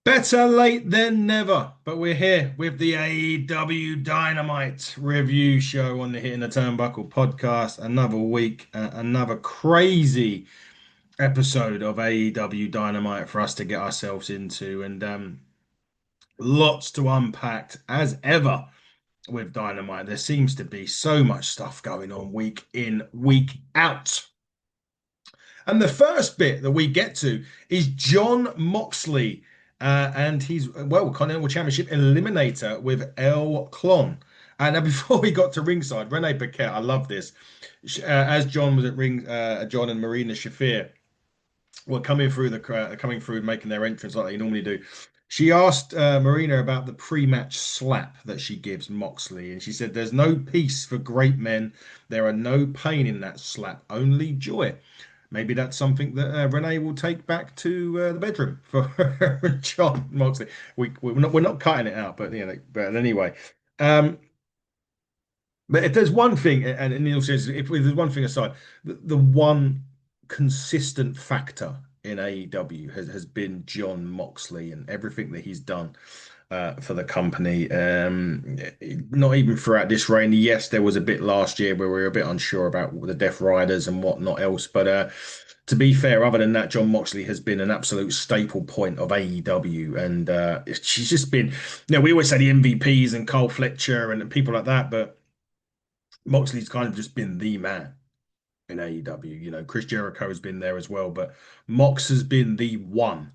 Better late than never, but we're here with the AEW Dynamite review show on the Hitting the Turnbuckle podcast. Another week, another crazy episode of AEW Dynamite for us to get ourselves into, and lots to unpack as ever with Dynamite. There seems to be so much stuff going on week in, week out. And the first bit that we get to is John Moxley and his Continental Championship eliminator with El Clon. And now before we got to ringside, Renee Paquette, I love this. As John was at ring, John and Marina Shafir were coming through the crowd, coming through, making their entrance like they normally do. She asked Marina about the pre-match slap that she gives Moxley, and she said, "There's no peace for great men. There are no pain in that slap, only joy." Maybe that's something that Renee will take back to the bedroom for John Moxley. We're not cutting it out, but but anyway. Um, but if there's one thing, and Neil says, if there's one thing aside, the one consistent factor in AEW has been John Moxley and everything that he's done for the company. Not even throughout this reign. Yes, there was a bit last year where we were a bit unsure about the Death Riders and whatnot else. But to be fair, other than that, John Moxley has been an absolute staple point of AEW. And she's just been, we always say the MVPs and Cole Fletcher and people like that, but Moxley's kind of just been the man in AEW. Chris Jericho has been there as well, but Mox has been the one,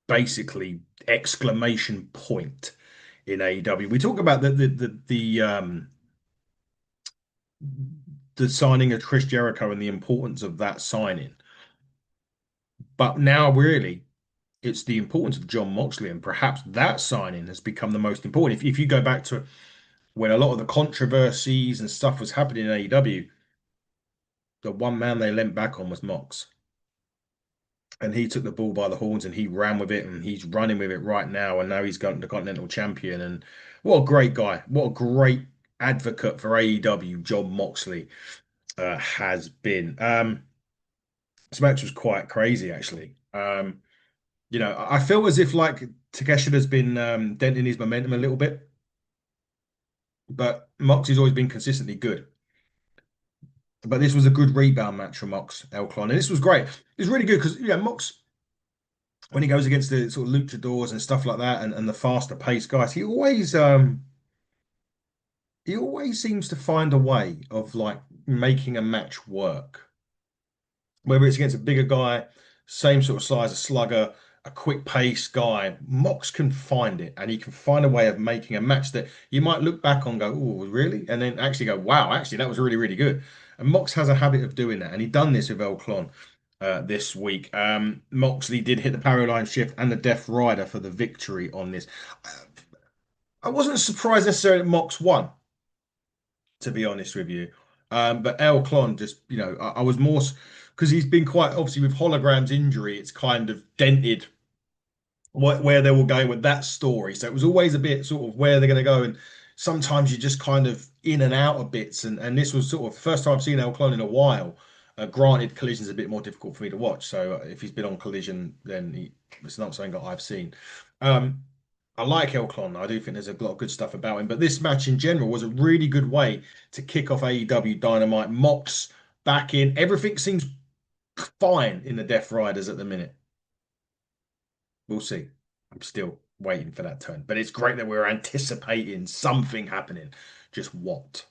basically exclamation point in AEW. We talk about the signing of Chris Jericho and the importance of that signing, but now really it's the importance of John Moxley, and perhaps that signing has become the most important. If you go back to when a lot of the controversies and stuff was happening in AEW, the one man they leant back on was Mox. And he took the bull by the horns and he ran with it and he's running with it right now. And now he's got the Continental Champion. And what a great guy. What a great advocate for AEW, John Moxley has been. This match was quite crazy, actually. I feel as if like Takeshita has been denting his momentum a little bit, but Moxley's always been consistently good. But this was a good rebound match for Mox El Clon, and this was great. It was really good because Mox, when he goes against the sort of luchadors and stuff like that, and the faster paced guys, he always seems to find a way of like making a match work. Whether it's against a bigger guy, same sort of size, a slugger, a quick pace guy, Mox can find it, and he can find a way of making a match that you might look back on, and go, "Oh, really?" And then actually go, "Wow, actually that was really, really good." And Mox has a habit of doing that, and he done this with El Clon this week. Moxley did hit the paradigm shift and the Death Rider for the victory on this. I wasn't surprised necessarily that Mox won, to be honest with you. But El Clon just, I was more because he's been quite obviously with Hologram's injury, it's kind of dented where they were going with that story. So it was always a bit sort of where they're going to go. And sometimes you're just kind of in and out of bits. And this was sort of first time I've seen El Clon in a while. Granted, Collision's a bit more difficult for me to watch. So if he's been on Collision, then it's not something that I've seen. Um, I like El Clon. I do think there's a lot of good stuff about him. But this match in general was a really good way to kick off AEW Dynamite. Mox back in. Everything seems fine in the Death Riders at the minute. We'll see. I'm still waiting for that turn. But it's great that we're anticipating something happening. Just what?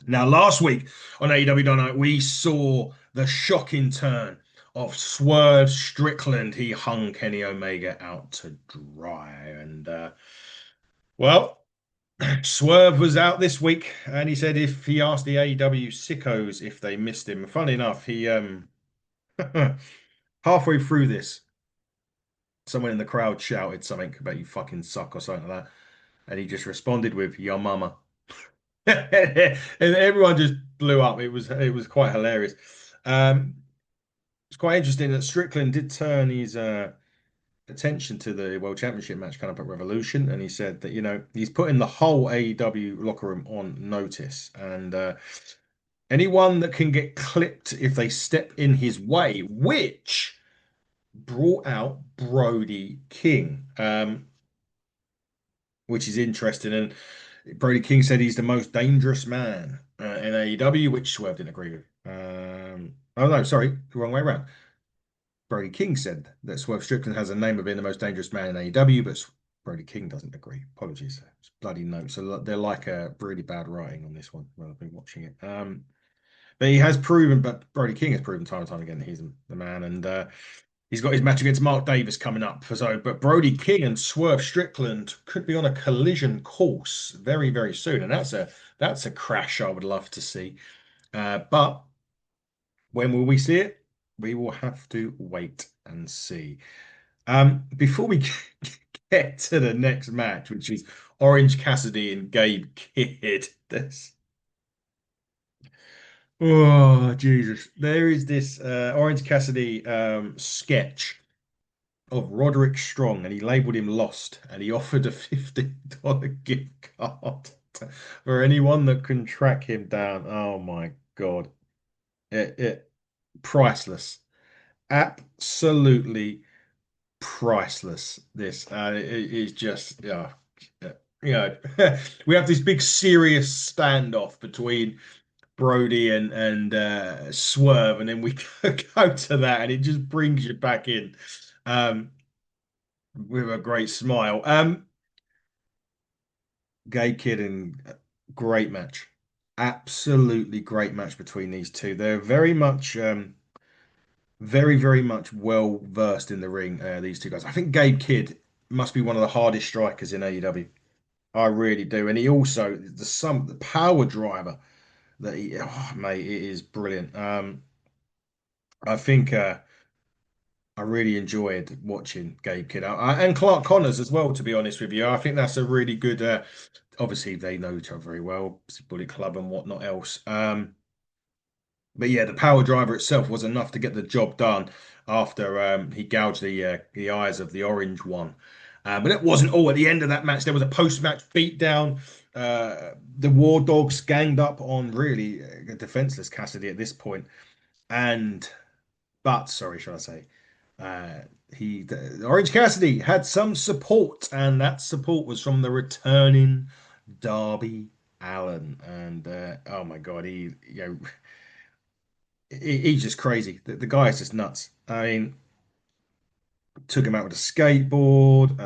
Now, last week on AEW Dynamite, we saw the shocking turn of Swerve Strickland. He hung Kenny Omega out to dry. And, well, Swerve was out this week, and he said if he asked the AEW sickos if they missed him. Funny enough, he halfway through this, someone in the crowd shouted something about you fucking suck or something like that, and he just responded with "Your mama," and everyone just blew up. It was quite hilarious. It's quite interesting that Strickland did turn his attention to the World Championship match coming up at Revolution, and he said that he's putting the whole AEW locker room on notice, and anyone that can get clipped if they step in his way, which brought out Brody King, which is interesting. And Brody King said he's the most dangerous man in AEW, which Swerve didn't agree with. Oh no, sorry, the wrong way around. Brody King said that Swerve Strickland has a name of being the most dangerous man in AEW, but Brody King doesn't agree. Apologies. It's bloody notes. So they're like a really bad writing on this one when I've been watching it. But he has proven, but Brody King has proven time and time again that he's the man. And he's got his match against Mark Davis coming up. So, but Brody King and Swerve Strickland could be on a collision course very, very soon. And that's a crash I would love to see. But when will we see it? We will have to wait and see. Before we get to the next match, which is Orange Cassidy and Gabe Kidd, this oh Jesus, there is this Orange Cassidy sketch of Roderick Strong, and he labeled him lost, and he offered a $50 gift card for anyone that can track him down. Oh my God, it priceless, absolutely priceless. This it is just yeah, you know, we have this big serious standoff between Brody and Swerve, and then we go to that, and it just brings you back in with a great smile. Gay Kid and great match, absolutely great match between these two. They're very much well versed in the ring. These two guys. I think Gabe Kidd must be one of the hardest strikers in AEW. I really do, and he also the power driver that he, oh, mate, it is brilliant. I think I really enjoyed watching Gabe Kidd and Clark Connors as well. To be honest with you, I think that's a really good. Obviously, they know each other very well, Bullet Club and whatnot else. But yeah, the power driver itself was enough to get the job done after he gouged the eyes of the orange one. But it wasn't all. At the end of that match, there was a post-match beatdown. The War Dogs ganged up on really defenseless Cassidy at this point, and but sorry, should I say? Uh, Orange Cassidy had some support, and that support was from the returning Darby Allen. And oh my God, he's just crazy. The guy is just nuts. I mean, took him out with a skateboard.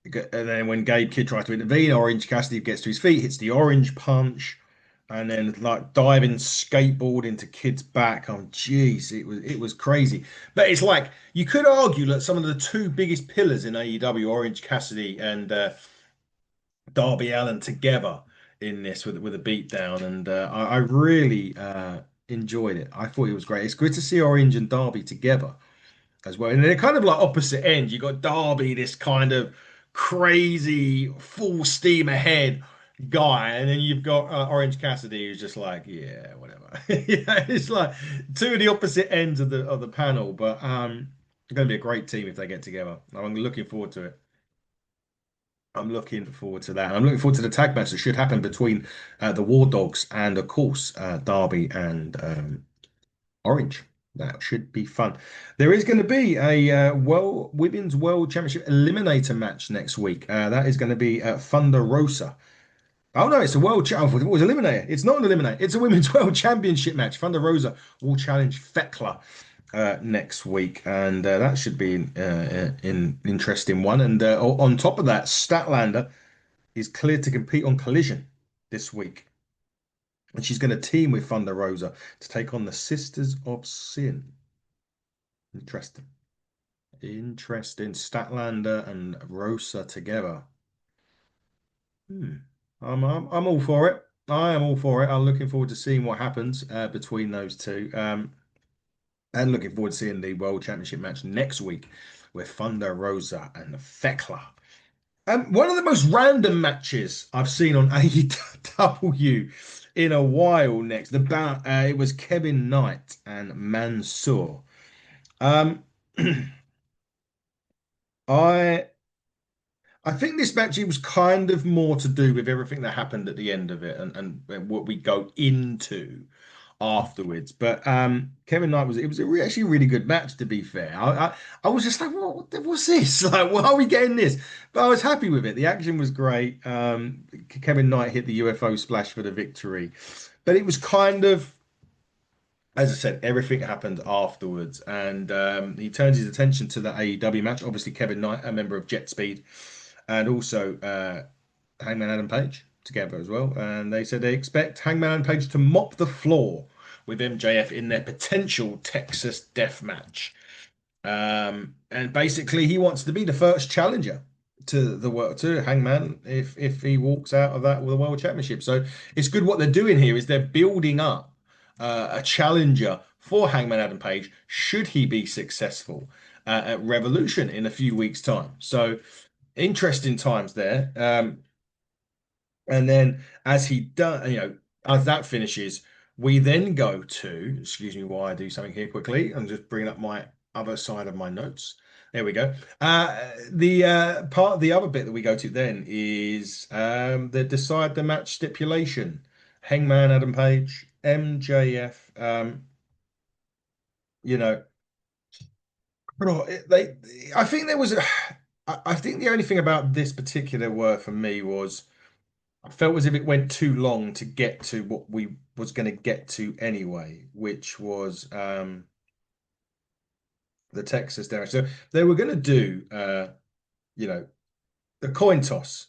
And then when Gabe Kidd tries to intervene, Orange Cassidy gets to his feet, hits the orange punch, and then like diving skateboard into Kidd's back. Oh, jeez, it was crazy. But it's like you could argue that some of the two biggest pillars in AEW, Orange Cassidy and Darby Allen together in this with a beatdown, and I really enjoyed it. I thought it was great. It's good to see Orange and Darby together as well. And they're kind of like opposite ends. You got Darby, this kind of crazy, full steam ahead guy, and then you've got Orange Cassidy, who's just like, yeah, whatever. Yeah, it's like two of the opposite ends of the panel, but it's going to be a great team if they get together. I'm looking forward to it. I'm looking forward to that. I'm looking forward to the tag match that should happen between the War Dogs and, of course, Darby and Orange. That should be fun. There is going to be a women's world championship eliminator match next week. That is going to be Thunder Rosa. Oh no, it's a world. I thought it was eliminator. It's not an eliminator. It's a women's world championship match. Thunder Rosa will challenge Thekla next week, and that should be an interesting one. And on top of that, Statlander is cleared to compete on Collision this week, and she's going to team with Thunder Rosa to take on the Sisters of Sin. Interesting. Interesting. Statlander and Rosa together. Hmm. I'm all for it. I am all for it. I'm looking forward to seeing what happens between those two. And looking forward to seeing the World Championship match next week with Thunder Rosa and Thekla. One of the most random matches I've seen on AEW in a while next. It was Kevin Knight and Mansoor. Um, I I think this match it was kind of more to do with everything that happened at the end of it and what we go into. afterwards. But Kevin Knight was it was actually a really good match, to be fair. I was just like, what's this? Like, why are we getting this? But I was happy with it. The action was great. Kevin Knight hit the UFO splash for the victory, but it was kind of, as I said, everything happened afterwards, and he turns his attention to the AEW match. Obviously, Kevin Knight, a member of Jet Speed, and also Hangman Adam Page together as well. And they said they expect Hangman Adam Page to mop the floor with MJF in their potential Texas Death Match. And basically, he wants to be the first challenger to the world to Hangman if he walks out of that with a world championship. So it's good what they're doing here is they're building up a challenger for Hangman Adam Page should he be successful at Revolution in a few weeks' time. So interesting times there. And then as he done, as that finishes, we then go to, excuse me while I do something here quickly. I'm just bringing up my other side of my notes. There we go. The other bit that we go to then is the decide the match stipulation. Hangman Adam Page, MJF. You know, I think there was I think the only thing about this particular word for me was I felt as if it went too long to get to what we was going to get to anyway, which was the Texas Derrick. So they were going to do, you know, the coin toss,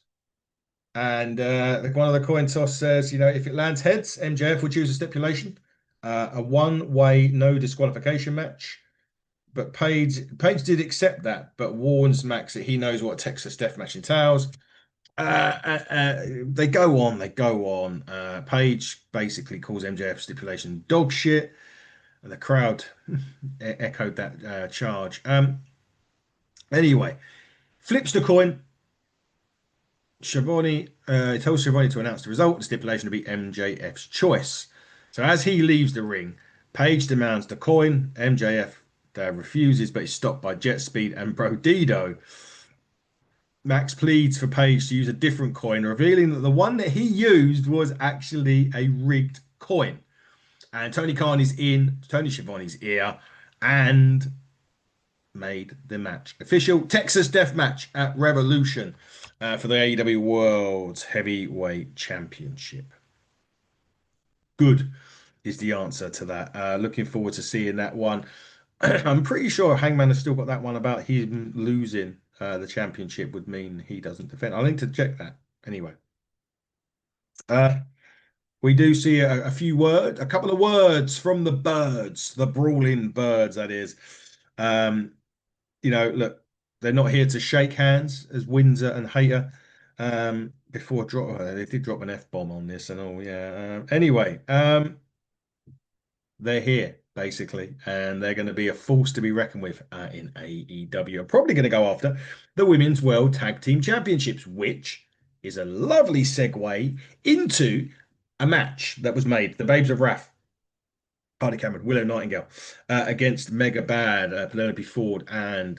and one of the coin toss says, if it lands heads, MJF will choose a stipulation, a one-way no disqualification match. But Page did accept that, but warns Max that he knows what Texas Death Match entails. They go on, they go on. Page basically calls MJF stipulation dog shit. And the crowd echoed that charge. Anyway, flips the coin. Schiavone tells Schiavone to announce the result. The stipulation to be MJF's choice. So as he leaves the ring, Page demands the coin. MJF refuses, but is stopped by Jet Speed and Brodido. Max pleads for Page to use a different coin, revealing that the one that he used was actually a rigged coin. And Tony Khan is in Tony Schiavone's ear and made the match official. Texas Death Match at Revolution for the AEW World Heavyweight Championship. Good is the answer to that. Looking forward to seeing that one. I'm pretty sure Hangman has still got that one about him losing the championship would mean he doesn't defend. I'll need to check that anyway. Uh, we do see a couple of words from the birds, the brawling birds, that is. Um, look, they're not here to shake hands as Windsor and Hayter before they did drop an F-bomb on this and all, yeah. Anyway, they're here basically, and they're going to be a force to be reckoned with in AEW. I'm probably going to go after the Women's World Tag Team Championships, which is a lovely segue into a match that was made. The Babes of Wrath, Hardy Cameron, Willow Nightingale, against Mega Bad, Penelope Ford and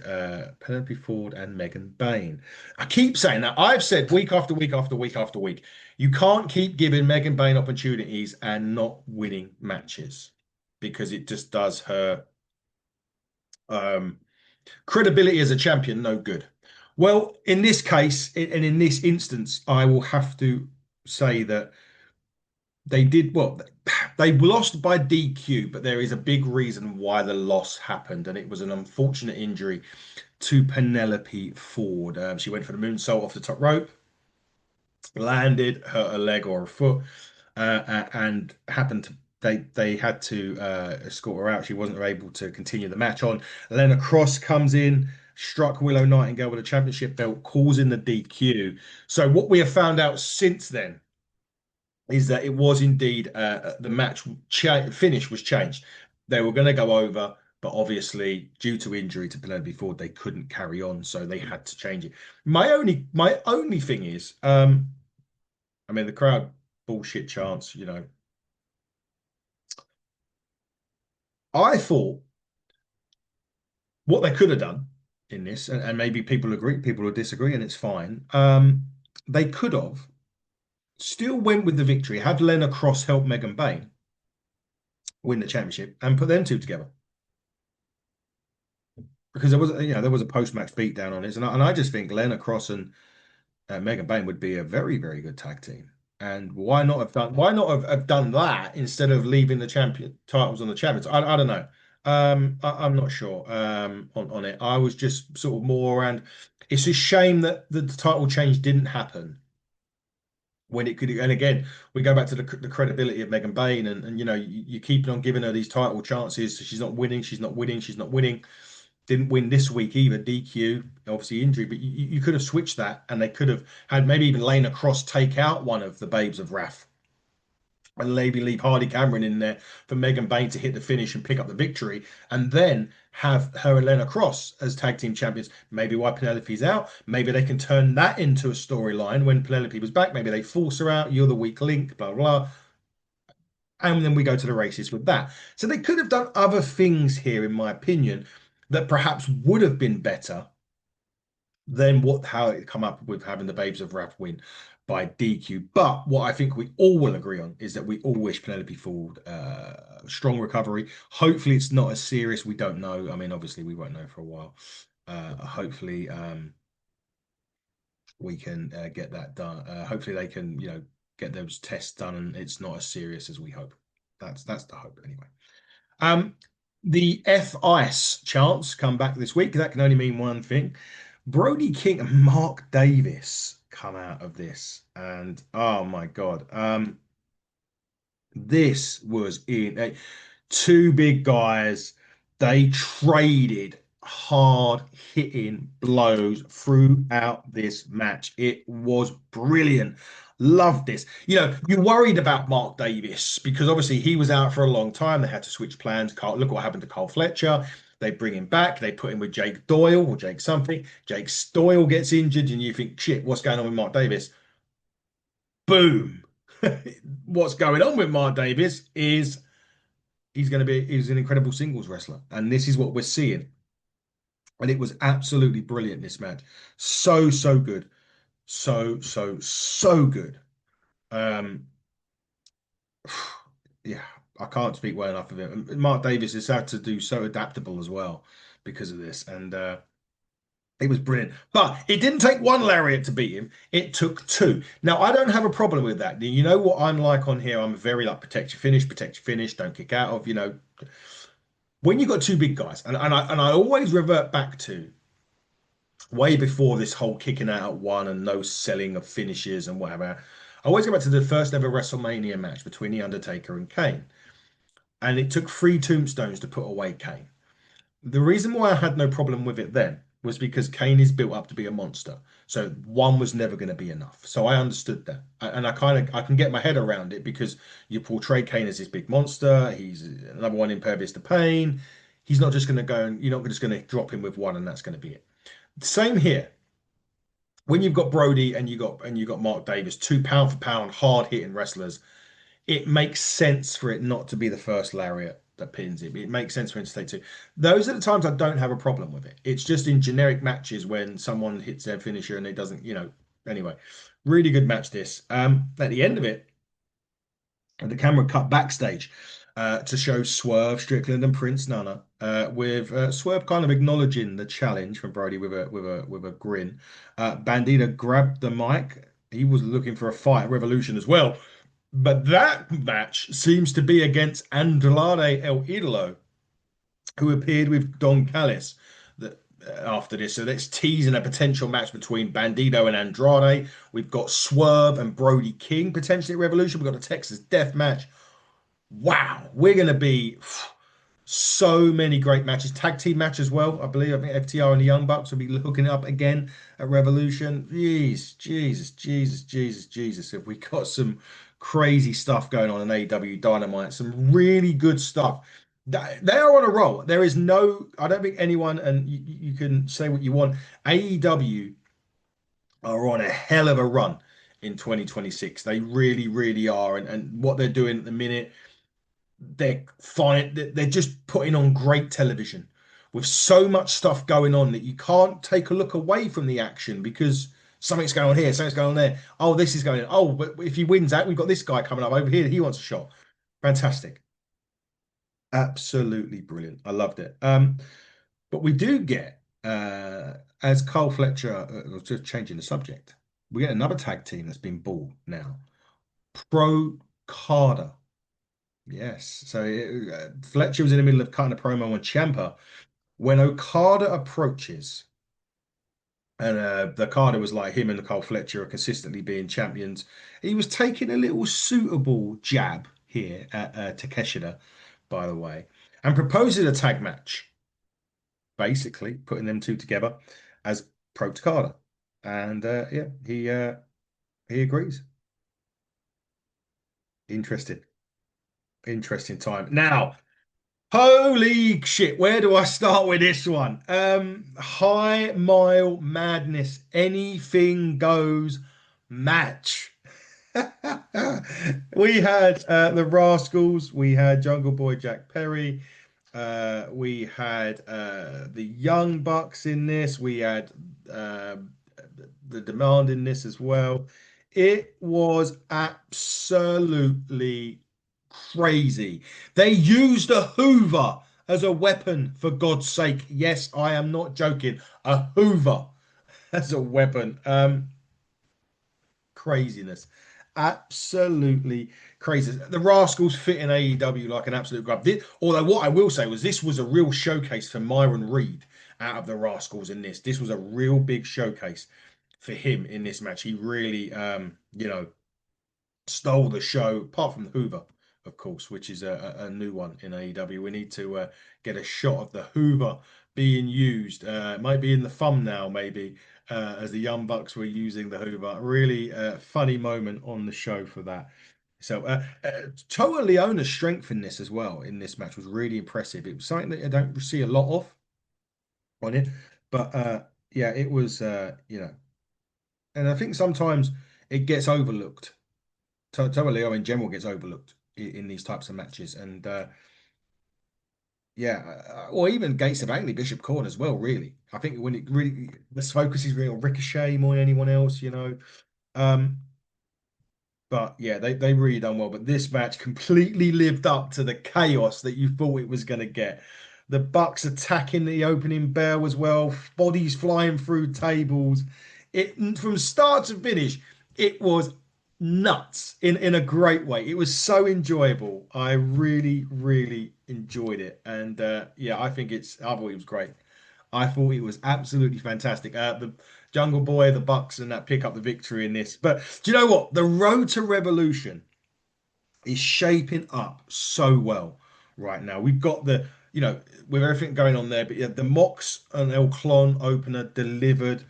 Megan Bayne. I keep saying that. I've said week after week after week after week, you can't keep giving Megan Bayne opportunities and not winning matches because it just does her credibility as a champion no good. Well, in this case, and in this instance, I will have to say that they did well. They lost by DQ, but there is a big reason why the loss happened, and it was an unfortunate injury to Penelope Ford. She went for the moonsault off the top rope, landed, hurt a leg or a foot, and happened to they had to escort her out. She wasn't able to continue the match on. Lena Cross comes in, struck Willow Nightingale with a championship belt, causing the DQ. So what we have found out since then is that it was indeed the match finish was changed. They were going to go over, but obviously due to injury to Penelope Ford, they couldn't carry on, so they had to change it. My only thing is, I mean, the crowd bullshit chants. I thought what they could have done in this, and maybe people agree, people will disagree, and it's fine. They could have still went with the victory, had Lena Cross help Megan Bayne, win the championship, and put them two together. Because there was a post-match beatdown on it, and I just think Lena Cross and Megan Bayne would be a very, very good tag team. And why not have done that instead of leaving the champion titles on the champions? I don't know. I'm not sure on it. I was just sort of more around. It's a shame that the title change didn't happen when it could. And again, we go back to the credibility of Megan Bayne, and you keep on giving her these title chances. She's not winning. She's not winning. She's not winning. Didn't win this week either. DQ, obviously injury, but you could have switched that, and they could have had maybe even Lana Cross take out one of the Babes of Wrath, and maybe leave Hardy Cameron in there for Megan Bayne to hit the finish and pick up the victory, and then have her and Lana Cross as tag team champions. Maybe while Penelope's out, maybe they can turn that into a storyline when Penelope was back. Maybe they force her out. You're the weak link. Blah blah. And then we go to the races with that. So they could have done other things here, in my opinion, that perhaps would have been better than how it come up with having the Babes of Wrath win by DQ. But what I think we all will agree on is that we all wish Penelope Ford strong recovery. Hopefully, it's not as serious. We don't know. I mean, obviously, we won't know for a while. Hopefully, we can get that done. Hopefully, they can get those tests done, and it's not as serious as we hope. That's the hope anyway. Um, the F Ice chants come back this week. That can only mean one thing. Brody King and Mark Davis come out of this, and oh my God, this was two big guys. They traded hard hitting blows throughout this match. It was brilliant. Loved this. You worried about Mark Davis because obviously he was out for a long time. They had to switch plans. Look what happened to Cole Fletcher. They bring him back. They put him with Jake Doyle or Jake something. Jake Doyle gets injured, and you think, shit, what's going on with Mark Davis? Boom. What's going on with Mark Davis is he's an incredible singles wrestler, and this is what we're seeing. And it was absolutely brilliant, this match. So good. So good. Um, yeah, I can't speak well enough of it. And Mark Davis has had to do so adaptable as well because of this. And it was brilliant. But it didn't take one lariat to beat him. It took two. Now, I don't have a problem with that. You know what I'm like on here? I'm very like protect your finish, don't kick out of, when you've got two big guys, and I always revert back to way before this whole kicking out at one and no selling of finishes and whatever. I always go back to the first ever WrestleMania match between The Undertaker and Kane. And it took three tombstones to put away Kane. The reason why I had no problem with it then was because Kane is built up to be a monster. So one was never going to be enough. So I understood that. And I can get my head around it because you portray Kane as this big monster. He's another one impervious to pain. He's not just going to go and you're not just going to drop him with one and that's going to be it. Same here. When you've got Brody and you got Mark Davis, two pound for pound hard hitting wrestlers, it makes sense for it not to be the first lariat that pins it. It makes sense for him to stay two. Those are the times I don't have a problem with it. It's just in generic matches when someone hits their finisher and it doesn't, anyway. Really good match this. At the end of it, the camera cut backstage to show Swerve Strickland and Prince Nana, with Swerve kind of acknowledging the challenge from Brody with a grin. Bandita grabbed the mic. He was looking for a fight at Revolution as well. But that match seems to be against Andrade El Idolo, who appeared with Don Callis after this. So that's teasing a potential match between Bandito and Andrade. We've got Swerve and Brody King potentially at Revolution. We've got a Texas Death match. Wow, we're going to be so many great matches. Tag team match as well, I believe. I think FTR and the Young Bucks will be hooking it up again at Revolution. Jeez, Jesus. Have we got some crazy stuff going on in AEW Dynamite? Some really good stuff. They are on a roll. There is I don't think anyone, and you can say what you want, AEW are on a hell of a run in 2026. They really, really are. And what they're doing at the minute, they're fine. They're just putting on great television with so much stuff going on that you can't take a look away from the action because something's going on here, something's going on there. Oh, this is going on. Oh, but if he wins that, we've got this guy coming up over here. He wants a shot. Fantastic. Absolutely brilliant. I loved it. But we do get, as Carl Fletcher, just changing the subject, we get another tag team that's been bought now. Pro Carter. Yes. So Fletcher was in the middle of cutting a promo on Ciampa when Okada approaches, and the Okada was like him and Carl Fletcher are consistently being champions. He was taking a little suitable jab here at Takeshita, by the way, and proposes a tag match, basically putting them two together as Pro Takada. And yeah, he agrees. Interesting, interesting time. Now, holy shit, where do I start with this one? High Mile Madness, anything goes match. We had the Rascals, we had Jungle Boy Jack Perry, we had the Young Bucks in this, we had uh, the Demand in this as well. It was absolutely crazy. They used a Hoover as a weapon, for God's sake. Yes, I am not joking. A Hoover as a weapon. Craziness. Absolutely crazy. The Rascals fit in AEW like an absolute glove. Although what I will say was this was a real showcase for Myron Reed out of the Rascals in this. This was a real big showcase for him in this match. He really stole the show, apart from the Hoover, of course, which is a new one in AEW. We need to get a shot of the Hoover being used. It might be in the thumbnail, maybe, as the Young Bucks were using the Hoover. Really funny moment on the show for that. So, Toa Leona's strength in this as well, in this match, was really impressive. It was something that I don't see a lot of on it, but yeah, it was, and I think sometimes it gets overlooked. Toa Leo in general gets overlooked in these types of matches, and yeah, or even Gates of Angley, Bishop Corn as well. Really, I think when it really this focus is really on Ricochet more than anyone else, you know. Um, but yeah, they really done well. But this match completely lived up to the chaos that you thought it was going to get. The Bucks attacking the opening bell as well, bodies flying through tables. It from start to finish, it was nuts in a great way. It was so enjoyable. I really, really enjoyed it. And yeah, I thought it was great. I thought it was absolutely fantastic. The Jungle Boy, the Bucks, and that pick up the victory in this. But do you know what? The road to Revolution is shaping up so well right now. We've got with everything going on there, but yeah, the Mox and El Clon opener delivered.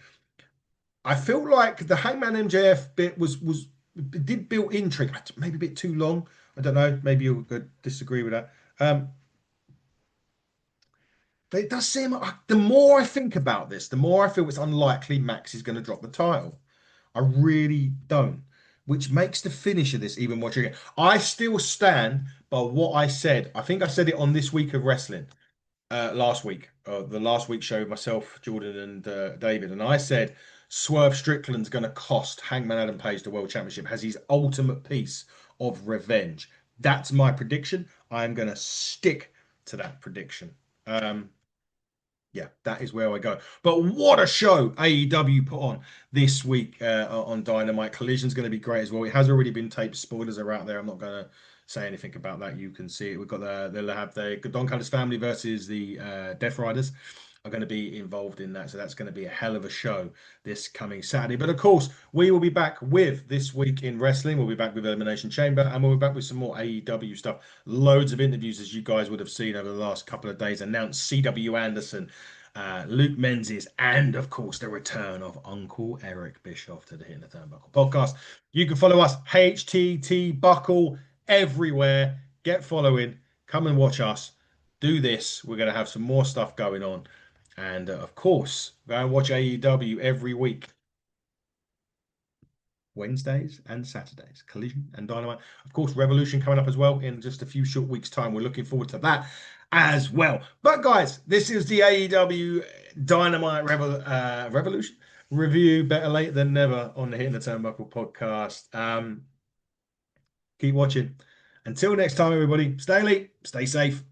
I feel like the Hangman MJF bit was it did build intrigue, maybe a bit too long. I don't know. Maybe you'll disagree with that. But it does seem the more I think about this, the more I feel it's unlikely Max is going to drop the title. I really don't, which makes the finish of this even more tricky. I still stand by what I said. I think I said it on this week of wrestling, last week, the last week show, myself, Jordan, and David, and I said Swerve Strickland's going to cost Hangman Adam Page the World Championship, has his ultimate piece of revenge. That's my prediction. I am going to stick to that prediction. Yeah, that is where I go. But what a show AEW put on this week on Dynamite. Collision's going to be great as well. It has already been taped. Spoilers are out there. I'm not going to say anything about that. You can see it. We've got they'll have the Don Callis family versus the Death Riders are going to be involved in that. So that's going to be a hell of a show this coming Saturday. But of course, we will be back with This Week in Wrestling. We'll be back with Elimination Chamber, and we'll be back with some more AEW stuff. Loads of interviews, as you guys would have seen over the last couple of days. Announced CW Anderson, Luke Menzies, and of course the return of Uncle Eric Bischoff to the Hit the Turnbuckle podcast. You can follow us, HTT Buckle, everywhere. Get following. Come and watch us. Do this. We're going to have some more stuff going on. And of course, go and watch AEW every week. Wednesdays and Saturdays, Collision and Dynamite. Of course, Revolution coming up as well in just a few short weeks' time. We're looking forward to that as well. But guys, this is the AEW Dynamite Revolution review. Better late than never on the Hitting the Turnbuckle podcast. Keep watching. Until next time, everybody, stay late, stay safe.